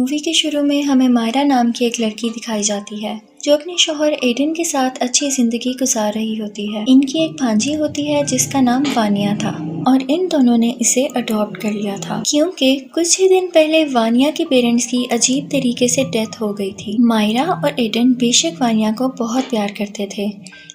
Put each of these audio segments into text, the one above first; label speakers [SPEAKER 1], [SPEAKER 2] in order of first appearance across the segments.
[SPEAKER 1] Movie के शुरू में हमें मायरा नाम की एक लड़की दिखाई जाती है जो अपने शौहर एडन के साथ अच्छी जिंदगी गुजार रही होती है। इनकी एक भांजी होती है जिसका नाम वानिया था और इन दोनों ने इसे अडॉप्ट कर लिया था क्योंकि कुछ ही दिन पहले वानिया के पेरेंट्स की अजीब तरीके से डेथ हो गई थी। मायरा और एडन बेशक वानिया को बहुत प्यार करते थे,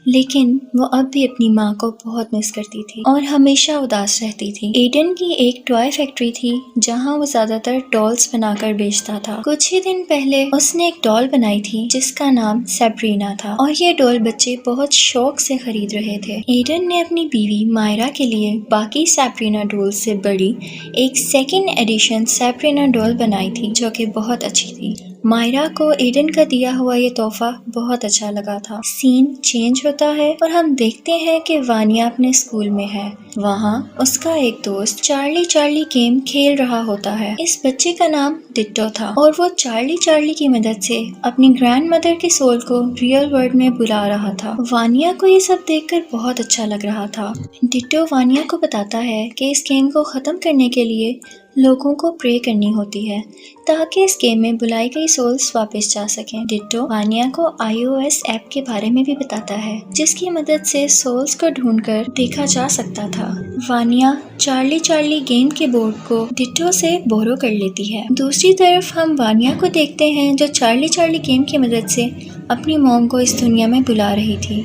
[SPEAKER 1] लेकिन वो अब भी अपनी माँ को बहुत मिस करती थी और हमेशा उदास रहती थी। एडन की एक टॉय फैक्ट्री थी जहाँ वो ज्यादातर डॉल्स बनाकर बेचता था। कुछ ही दिन पहले उसने एक डॉल बनाई थी जिसका नाम सैब्रीना था और ये डॉल बच्चे बहुत शौक से खरीद रहे थे। एडन ने अपनी बीवी मायरा के लिए बाकी सैब्रीना डॉल से बड़ी एक सेकंड एडिशन सैब्रीना डॉल बनाई थी जो कि बहुत अच्छी थी। मायरा को एडन का दिया हुआ ये तोहफा बहुत अच्छा लगा था। सीन चेंज होता है और हम देखते हैं कि वानिया अपने स्कूल में है। वहाँ उसका एक दोस्त चार्ली गेम खेल रहा होता है। इस बच्चे का नाम डिट्टो था और वो चार्ली की मदद से अपनी ग्रैंड मदर के सोल को रियल वर्ल्ड में बुला रहा था। वानिया को ये सब देखकर बहुत अच्छा लग रहा था। डिट्टो वानिया को बताता है कि इस गेम को खत्म करने के लिए लोगों को प्रे करनी होती है ताकि इस गेम में बुलाई गई सोल्स वापस जा सकें। डिट्टो वानिया को iOS ऐप के बारे में भी बताता है जिसकी मदद से सोल्स को ढूंढकर देखा जा सकता था। वानिया चार्ली गेम के बोर्ड को डिट्टो से बोरो कर लेती है। दूसरी तरफ हम वानिया को देखते हैं जो चार्ली गेम की मदद से अपनी मॉम को इस दुनिया में बुला रही थी।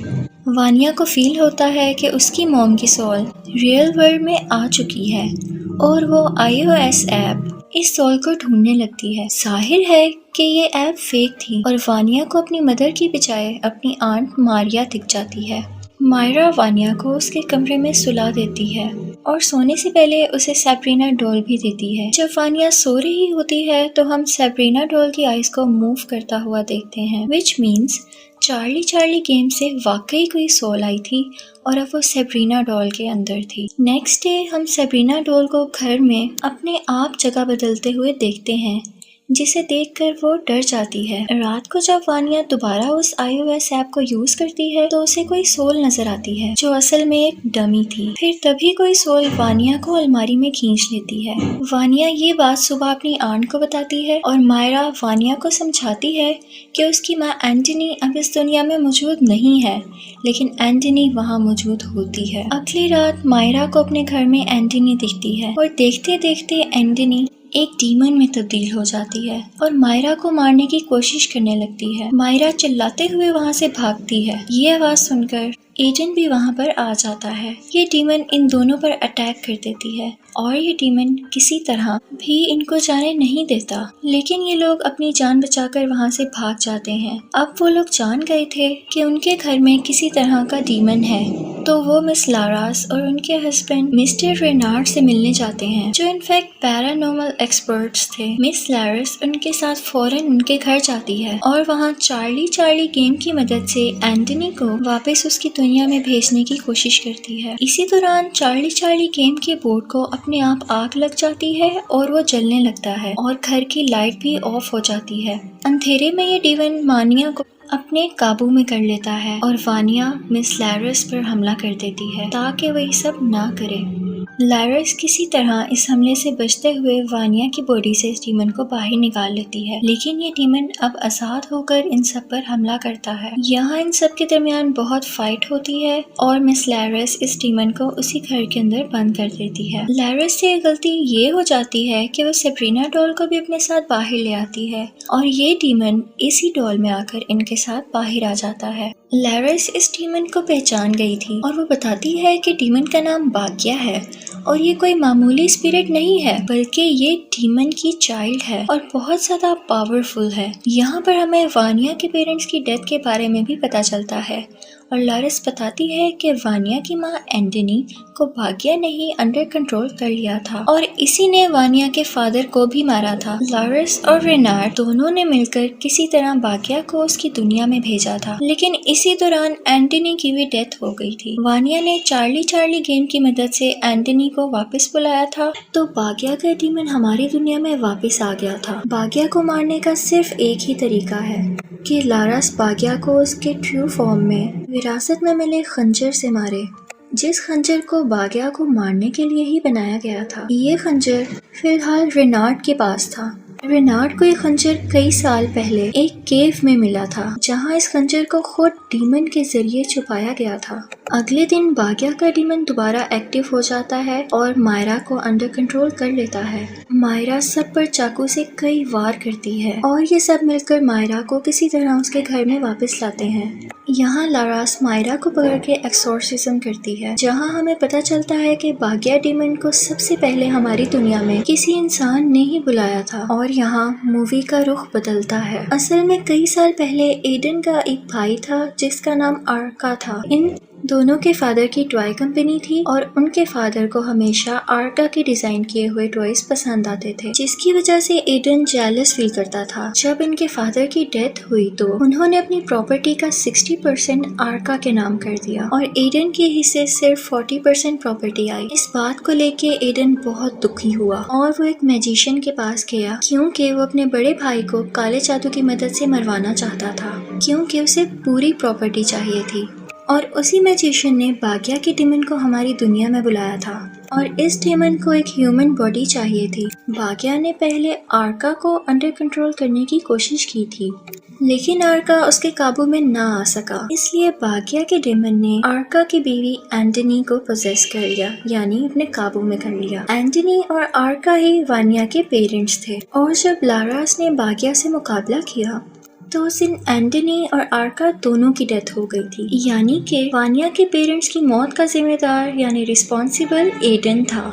[SPEAKER 1] वानिया को फील होता है कि उसकी मॉम की सोल रियल वर्ल्ड में आ चुकी है और वो iOS ऐप इस सोल को ढूंढने लगती है। जाहिर है कि ये ऐप फेक थी और वानिया को अपनी मदर की बजाय अपनी आंट मारिया दिख जाती है। मायरा वानिया को उसके कमरे में सुला देती है और सोने से पहले उसे सैब्रीना डॉल भी देती है। जब वानिया सो रही होती है तो हम सैब्रीना डॉल की आइज को मूव करता हुआ देखते हैं, विच मीन्स चार्ली गेम से वाकई कोई सोल आई थी और अब वो सैब्रीना डॉल के अंदर थी। नेक्स्ट डे हम सैब्रीना डॉल को घर में अपने आप जगह बदलते हुए देखते हैं जिसे देखकर वो डर जाती है। रात को जब वानिया दोबारा उस iOS ऐप को यूज करती है तो उसे कोई सोल नजर आती है जो असल में एक डमी थी। फिर तभी कोई सोल वानिया को अलमारी में खींच लेती है। वानिया ये बात सुबह अपनी आंट को बताती है और मायरा वानिया को समझाती है कि उसकी माँ एंटनी अब इस दुनिया में मौजूद नहीं है, लेकिन एंटनी वहाँ मौजूद होती है। अगली रात मायरा को अपने घर में एंटनी दिखती है और देखते देखते एंटनी एक डीमन में तब्दील हो जाती है और मायरा को मारने की कोशिश करने लगती है। मायरा चिल्लाते हुए वहाँ से भागती है। ये आवाज सुनकर एडन भी वहाँ पर आ जाता है। ये डीमन इन दोनों पर अटैक कर देती है और ये डीमन किसी तरह भी इनको जाने नहीं देता, लेकिन ये लोग अपनी जान बचाकर वहाँ से भाग जाते हैं। अब वो लोग जान गए थे कि उनके घर में किसी तरह का डीमन है, तो वो मिस लारास और उनके हस्बैंड मिस्टर रेनार्ड से मिलने जाते हैं जो इनफैक्ट पैरानॉर्मल एक्सपर्ट्स थे। मिस लारास उनके साथ फौरन उनके घर जाती है और वहाँ चार्ली गेम की मदद से एंटनी को वापस उसकी दुनिया में भेजने की कोशिश करती है। इसी दौरान चार्ली गेम के बोर्ड को अपने आप आग लग जाती है और वो जलने लगता है और घर की लाइट भी ऑफ हो जाती है। अंधेरे में ये डीमन वानिया को अपने काबू में कर लेता है और वानिया मिस लारस पर हमला कर देती है ताकि वह सब ना करे। लारस किसी तरह इस हमले से बचते हुए वानिया की बॉडी से इस डीमन को बाहर निकाल लेती है, लेकिन ये डीमन अब आजाद होकर इन सब पर हमला करता है। यहाँ इन सब के दरमियान बहुत फाइट होती है और मिस लारस इस डीमन को उसी घर के अंदर बंद कर देती है। लारस से गलती ये हो जाती है कि वो सैब्रीना डॉल को भी अपने साथ बाहर ले आती है और ये डीमन इसी डॉल में आकर इनके साथ बाहर आ जाता है। लारस इस डीमन को पहचान गई थी और वो बताती है कि डीमन का नाम बाग्या है और ये कोई मामूली स्पिरिट नहीं है बल्कि ये डीमन की चाइल्ड है और बहुत ज्यादा पावरफुल है। यहाँ पर हमें वानिया के पेरेंट्स की डेथ के बारे में भी पता चलता है और लारस बताती है कि वानिया की माँ एंटनी को बाग्या ने ही अंडर कंट्रोल कर लिया था और इसी ने वानिया के फादर को भी मारा था। लारस और रेनार्ड दोनों ने मिलकर किसी तरह बाग्या को उसकी दुनिया में भेजा था, लेकिन इसी दौरान एंटनी की भी डेथ हो गई थी। वानिया ने चार्ली गेम की मदद से एंटनी को वापस बुलाया था, तो बाग्या का डीमन हमारी दुनिया में वापस आ गया था। बाग्या को मारने का सिर्फ एक ही तरीका है कि लारस बाग्या को उसके ट्रू फॉर्म में विरासत में मिले खंजर से मारे, जिस खंजर को बाग्या को मारने के लिए ही बनाया गया था। ये खंजर फिलहाल रेनार्ड के पास था। रेनार्ड को ये खंजर कई साल पहले एक केव में मिला था, जहाँ इस खंजर को खुद डीमन के जरिए छुपाया गया था। अगले दिन बाग्या का डीमन दोबारा एक्टिव हो जाता है और मायरा को अंडर कंट्रोल कर लेता है। मायरा सब पर चाकू से कई वार करती है और ये सब मिलकर मायरा को किसी तरह उसके घर में वापस लाते हैं। यहाँ लारास मायरा को पकड़ के एक्सोर्सिज्म करती है, जहाँ हमें पता चलता है कि बाग्या डीमन को सबसे पहले हमारी दुनिया में किसी इंसान ने ही बुलाया था और यहाँ मूवी का रुख बदलता है। असल में कई साल पहले एडन का एक भाई था जिसका नाम आर्का था। इन दोनों के फादर की टॉय कंपनी थी और उनके फादर को हमेशा आर्का के डिजाइन किए हुए टॉयज पसंद आते थे, जिसकी वजह से एडन जेलस फील करता था। जब इनके फादर की डेथ हुई तो उन्होंने अपनी प्रॉपर्टी का 60% आर्का के नाम कर दिया और एडन के हिस्से सिर्फ 40% प्रॉपर्टी आई। इस बात को लेके एडन बहुत दुखी हुआ और वो एक मैजिशियन के पास गया, क्योंकि वो अपने बड़े भाई को काले जादू की मदद से मरवाना चाहता था, क्योंकि उसे पूरी प्रॉपर्टी चाहिए थी। और उसी मैजिशियन ने बाग्या के डीमन को हमारी दुनिया में बुलाया था और इस डीमन को एक ह्यूमन बॉडी चाहिए थी। बाग्या ने पहले आर्का को अंडर कंट्रोल करने की कोशिश की थी, लेकिन आर्का उसके काबू में ना आ सका। इसलिए बाग्या के डीमन ने आर्का की बीवी एंटनी को पोजेस कर लिया, यानी अपने काबू में कर लिया। एंटनी और आर्का ही वानिया के पेरेंट्स थे और जब लारास ने बाग्या से मुकाबला किया तो उस दिन एंटनी और आर्का दोनों की डेथ हो गई थी, यानी कि वानिया के पेरेंट्स की मौत का जिम्मेदार यानी रिस्पॉन्सिबल एडन था।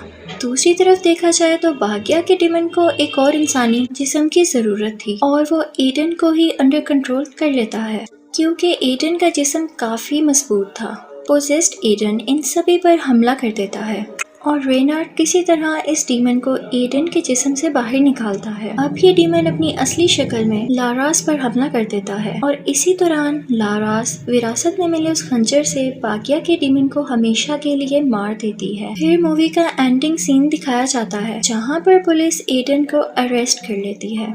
[SPEAKER 1] दूसरी तरफ देखा जाए तो बाग्या के डीमन को एक और इंसानी जिस्म की जरूरत थी और वो एडन को ही अंडर कंट्रोल कर लेता है, क्योंकि एडन का जिस्म काफी मजबूत था। पोजेस्ड एडन इन सभी पर हमला कर देता है और रेनार्ड किसी तरह इस डीमन को एडन के जिस्म से बाहर निकालता है। अब ये डीमन अपनी असली शक्ल में लारास पर हमला कर देता है और इसी दौरान लारास विरासत में मिले उस खंजर से बाग्या के डीमन को हमेशा के लिए मार देती है। फिर मूवी का एंडिंग सीन दिखाया जाता है, जहाँ पर पुलिस एडन को अरेस्ट कर लेती है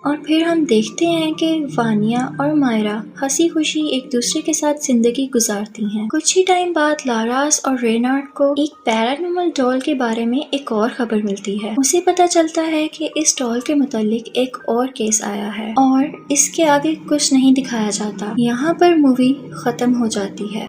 [SPEAKER 1] और फिर हम देखते हैं कि वानिया और मायरा हंसी खुशी एक दूसरे के साथ जिंदगी गुजारती हैं। कुछ ही टाइम बाद लारास और रेनार्ड को एक पैरानॉर्मल डॉल के बारे में एक और खबर मिलती है। उसे पता चलता है कि इस डॉल के मुतालिक एक और केस आया है और इसके आगे कुछ नहीं दिखाया जाता। यहाँ पर मूवी खत्म हो जाती है।